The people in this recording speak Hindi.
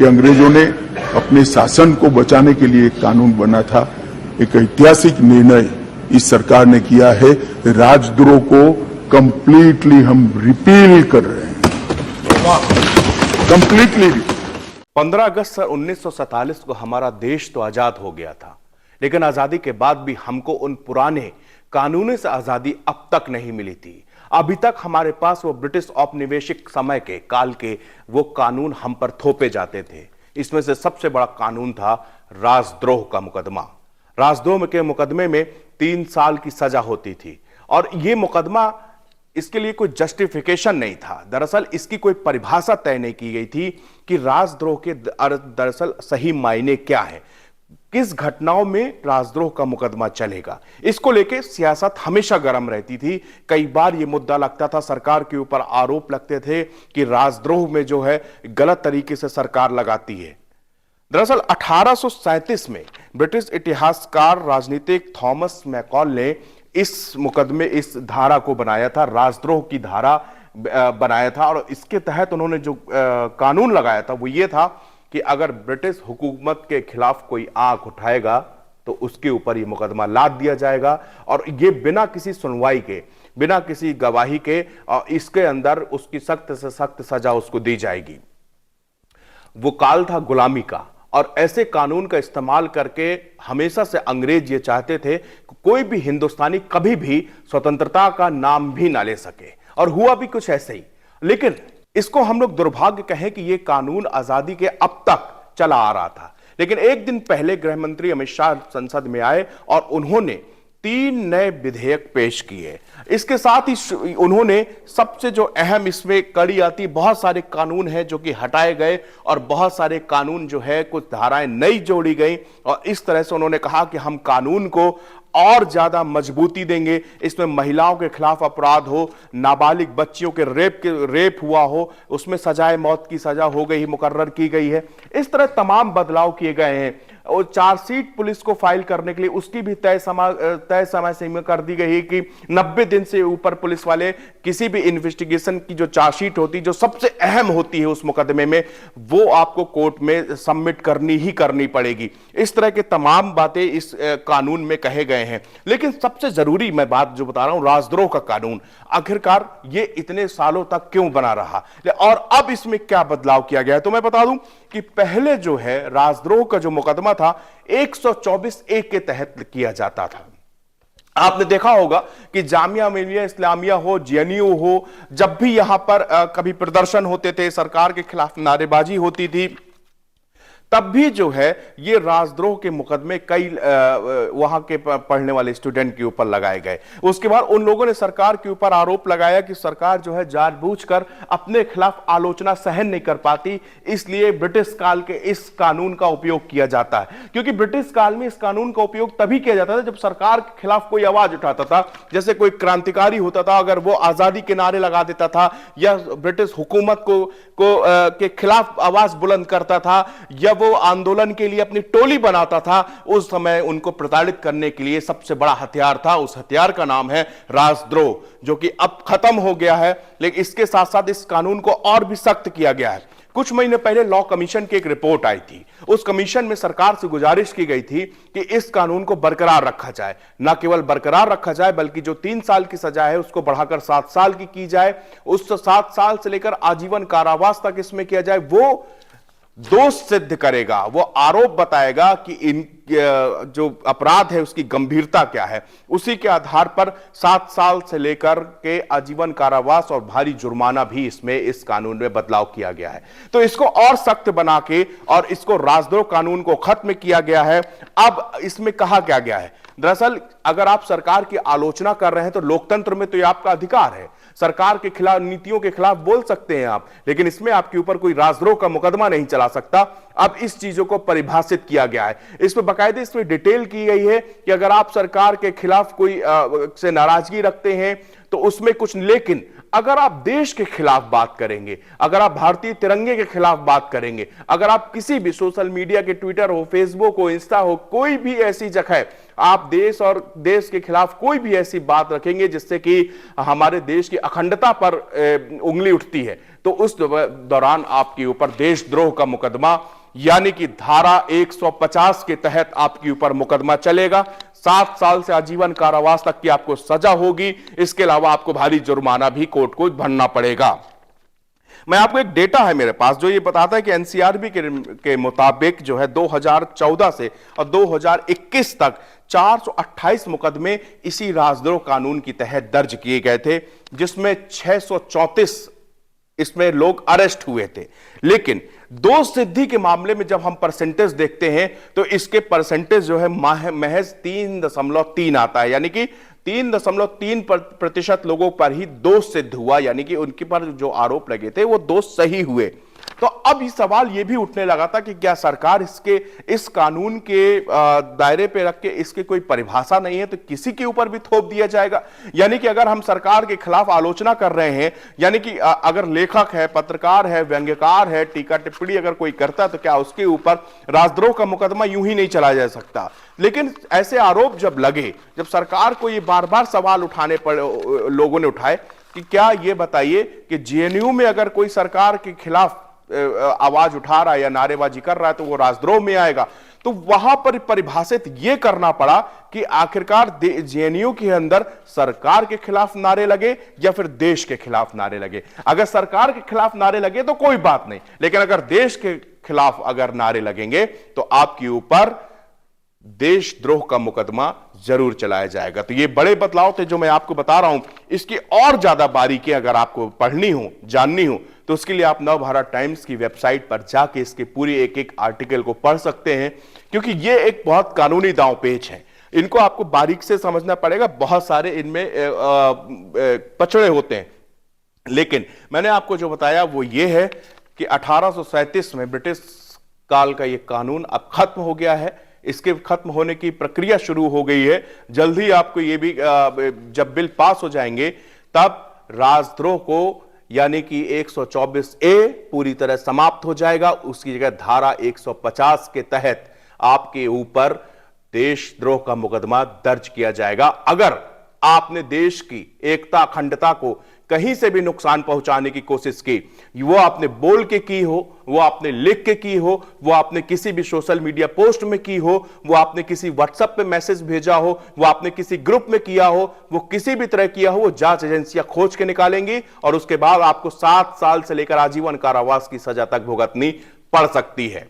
कि अंग्रेजों ने अपने शासन को बचाने के लिए एक कानून बना था। एक ऐतिहासिक निर्णय इस सरकार ने किया है। राजद्रोह को कंप्लीटली हम रिपील कर रहे हैं, कंप्लीटली। 15 अगस्त 1947 को हमारा देश तो आजाद हो गया था, लेकिन आजादी के बाद भी हमको उन पुराने कानूनों से आजादी अब तक नहीं मिली थी। अभी तक हमारे पास वो ब्रिटिश औपनिवेशिक समय के काल के वो कानून हम पर थोपे जाते थे। इसमें से सबसे बड़ा कानून था राजद्रोह का मुकदमा। राजद्रोह के मुकदमे में 3 साल की सजा होती थी और ये मुकदमा, इसके लिए कोई जस्टिफिकेशन नहीं था। दरअसल इसकी कोई परिभाषा तय नहीं की गई थी कि राजद्रोह के दरअसल सही मायने क्या है, किस घटनाओं में राजद्रोह का मुकदमा चलेगा। इसको लेके सियासत हमेशा गर्म रहती थी। कई बार यह मुद्दा लगता था, सरकार के ऊपर आरोप लगते थे कि राजद्रोह में जो है गलत तरीके से सरकार लगाती है। दरअसल 1837 में ब्रिटिश इतिहासकार राजनीतिक थॉमस मैकॉल ने इस मुकदमे, इस धारा को बनाया था, राजद्रोह की धारा बनाया था। और इसके तहत उन्होंने जो कानून लगाया था वो ये था कि अगर ब्रिटिश हुकूमत के खिलाफ कोई आंख उठाएगा तो उसके ऊपर ये मुकदमा लाद दिया जाएगा और ये बिना किसी सुनवाई के, बिना किसी गवाही के, और इसके अंदर उसकी सख्त से सख्त सजा उसको दी जाएगी। वो काल था गुलामी का और ऐसे कानून का इस्तेमाल करके हमेशा से अंग्रेज ये चाहते थे कि कोई भी हिंदुस्तानी कभी भी स्वतंत्रता का नाम भी ना ले सके, और हुआ भी कुछ ऐसे ही। लेकिन इसको हम लोग दुर्भाग्य कहें कि यह कानून आजादी के अब तक चला आ रहा था। लेकिन एक दिन पहले गृह मंत्री अमित शाह संसद में आए और उन्होंने 3 नए विधेयक पेश किए। इसके साथ ही उन्होंने सबसे जो अहम इसमें कड़ी आती, बहुत सारे कानून हैं जो कि हटाए गए और बहुत सारे कानून जो है, कुछ धाराएं नई जोड़ी गई। और इस तरह से उन्होंने कहा कि हम कानून को और ज्यादा मजबूती देंगे। इसमें महिलाओं के खिलाफ अपराध हो, नाबालिग बच्चियों के रेप हुआ हो, उसमें सजाए मौत की सजा हो गई, मुकर्रर की गई है। इस तरह तमाम बदलाव किए गए हैं। और चार्जशीट पुलिस को फाइल करने के लिए उसकी भी तय समय सीमा कर दी गई है कि 90 दिन से ऊपर पुलिस वाले किसी भी इन्वेस्टिगेशन की जो चार्जशीट होती है, जो सबसे अहम होती है उस मुकदमे में, वो आपको कोर्ट में सबमिट करनी ही करनी पड़ेगी। इस तरह के तमाम बातें इस कानून में कहे गए हैं। लेकिन सबसे जरूरी मैं बात जो बता रहा हूं, राजद्रोह का कानून आखिरकार ये इतने सालों तक क्यों बना रहा और अब इसमें क्या बदलाव किया गया है। तो मैं बता दूं कि पहले जो है राजद्रोह का जो मुकदमा था 124(a) के तहत किया जाता था। आपने देखा होगा कि जामिया मिलिया इस्लामिया हो, जेएनयू हो, जब भी यहां पर कभी प्रदर्शन होते थे, सरकार के खिलाफ नारेबाजी होती थी, तब भी जो है ये राजद्रोह के मुकदमे कई वहां के पढ़ने वाले स्टूडेंट के ऊपर लगाए गए। उसके बाद उन लोगों ने सरकार के ऊपर आरोप लगाया कि सरकार जो है जानबूझकर अपने खिलाफ आलोचना सहन नहीं कर पाती, इसलिए ब्रिटिश काल के इस कानून का उपयोग किया जाता है। क्योंकि ब्रिटिश काल में इस कानून का उपयोग तभी किया जाता था जब सरकार के खिलाफ कोई आवाज उठाता था। जैसे कोई क्रांतिकारी होता था, अगर वो आजादी के नारे लगा देता था या ब्रिटिश हुकूमत के खिलाफ आवाज बुलंद करता था या वो आंदोलन के लिए अपनी टोली बनाता था, उस समय उनको प्रताड़ित करने के लिए सबसे बड़ा हथियार था। उस हथियार का नाम है राजद्रोह, जो कि अब खत्म हो गया है। लेकिन इसके साथ साथ इस कानून को और भी सख्त किया गया है। कुछ महीने पहले लॉ कमीशन की एक रिपोर्ट आई थी। उस कमीशन में सरकार से गुजारिश की गई थी कि इस कानून को बरकरार रखा जाए। न केवल बरकरार रखा जाए बल्कि जो 3 साल की सजा है उसको बढ़ाकर 7 साल की जाए। उस 7 साल से लेकर आजीवन कारावास तक इसमें किया जाए। वो दोष सिद्ध करेगा, वो आरोप बताएगा कि इन जो अपराध है उसकी गंभीरता क्या है। उसी के आधार पर 7 साल से लेकर के आजीवन कारावास और भारी जुर्माना भी इसमें इस कानून में बदलाव किया गया है। तो इसको और सख्त बना के और इसको राजद्रोह कानून को खत्म किया गया है। अब इसमें कहा क्या गया है, दरअसल अगर आप सरकार की आलोचना कर रहे हैं तो लोकतंत्र में तो यह आपका अधिकार है, सरकार के खिलाफ, नीतियों के खिलाफ बोल सकते हैं आप, लेकिन इसमें आपके ऊपर कोई राजद्रोह का मुकदमा नहीं चला सकता। अब इस चीजों को परिभाषित किया गया है। इसमें बाकायदे इसमें डिटेल की गई है कि अगर आप सरकार के खिलाफ कोई से नाराजगी रखते हैं तो उसमें कुछ, लेकिन अगर आप देश के खिलाफ बात करेंगे, अगर आप भारतीय तिरंगे के खिलाफ बात करेंगे, अगर आप किसी भी सोशल मीडिया के ट्विटर हो, फेसबुक हो, इंस्टा हो, कोई भी ऐसी जगह आप देश और देश के खिलाफ कोई भी ऐसी बात रखेंगे जिससे कि हमारे देश की अखंडता पर उंगली उठती है, तो उस दौरान आपके ऊपर देशद्रोह का मुकदमा यानी कि धारा 150 के तहत आपके ऊपर मुकदमा चलेगा। 7 साल से आजीवन कारावास तक की आपको सजा होगी। इसके अलावा आपको भारी जुर्माना भी कोर्ट को भरना पड़ेगा। मैं आपको एक डेटा है मेरे पास जो ये बताता है कि एनसीआरबी के मुताबिक जो है 2014 से और 2021 तक 428 मुकदमे इसी राजद्रोह कानून के तहत दर्ज किए गए थे, जिसमें 634 इसमें लोग अरेस्ट हुए थे। लेकिन दोष सिद्धि के मामले में जब हम परसेंटेज देखते हैं तो इसके परसेंटेज जो है महज 3.3 आता है, यानी कि 3.3% लोगों पर ही दोष सिद्ध हुआ, यानी कि उनके पर जो आरोप लगे थे वो दोष सही हुए। तो अब ये सवाल ये भी उठने लगा था कि क्या सरकार इस कानून के दायरे पे रख के इसकी कोई परिभाषा नहीं है तो किसी के ऊपर भी थोप दिया जाएगा। यानी कि अगर हम सरकार के खिलाफ आलोचना कर रहे हैं, यानी कि अगर लेखक है, पत्रकार है, व्यंग्यकार है, टीका टिप्पणी अगर कोई करता है तो क्या उसके ऊपर राजद्रोह का मुकदमा यूं ही नहीं चलाया जा सकता। लेकिन ऐसे आरोप जब लगे, जब सरकार को ये बार बार सवाल उठाने पड़े, लोगों ने उठाए कि क्या ये बताइए कि जेएनयू में अगर कोई सरकार के खिलाफ आवाज उठा रहा है या नारेबाजी कर रहा है तो वो राजद्रोह में आएगा। तो वहां पर परिभाषित यह करना पड़ा कि आखिरकार जेएनयू के अंदर सरकार के खिलाफ नारे लगे या फिर देश के खिलाफ नारे लगे। अगर सरकार के खिलाफ नारे लगे तो कोई बात नहीं, लेकिन अगर देश के खिलाफ अगर नारे लगेंगे तो आपके ऊपर देशद्रोह का मुकदमा जरूर चलाया जाएगा। तो ये बड़े बदलाव थे जो मैं आपको बता रहा हूं। इसकी और ज्यादा बारीकी अगर आपको पढ़नी हो, जाननी हो, तो उसके लिए आप नवभारत टाइम्स की वेबसाइट पर जाके इसके पूरी एक एक आर्टिकल को पढ़ सकते हैं, क्योंकि ये एक बहुत कानूनी दांव पेच है। इनको आपको बारीक से समझना पड़ेगा, बहुत सारे इनमें पचड़े होते हैं। लेकिन मैंने आपको जो बताया वो ये है कि 1837 में ब्रिटिश काल का ये कानून अब खत्म हो गया है। इसके खत्म होने की प्रक्रिया शुरू हो गई है। जल्द ही आपको ये भी जब बिल पास हो जाएंगे तब राजद्रोह को यानी कि 124A पूरी तरह समाप्त हो जाएगा। उसकी जगह धारा 150 के तहत आपके ऊपर देशद्रोह का मुकदमा दर्ज किया जाएगा अगर आपने देश की एकता अखंडता को कहीं से भी नुकसान पहुंचाने की कोशिश की। वो आपने बोल के की हो, वो आपने लिख के की हो, वो आपने किसी भी सोशल मीडिया पोस्ट में की हो, वो आपने किसी व्हाट्सएप पे मैसेज भेजा हो, वो आपने किसी ग्रुप में किया हो, वो किसी भी तरह किया हो, वो जांच एजेंसियां खोज के निकालेंगी और उसके बाद आपको 7 साल से लेकर आजीवन कारावास की सजा तक भुगतनी पड़ सकती है।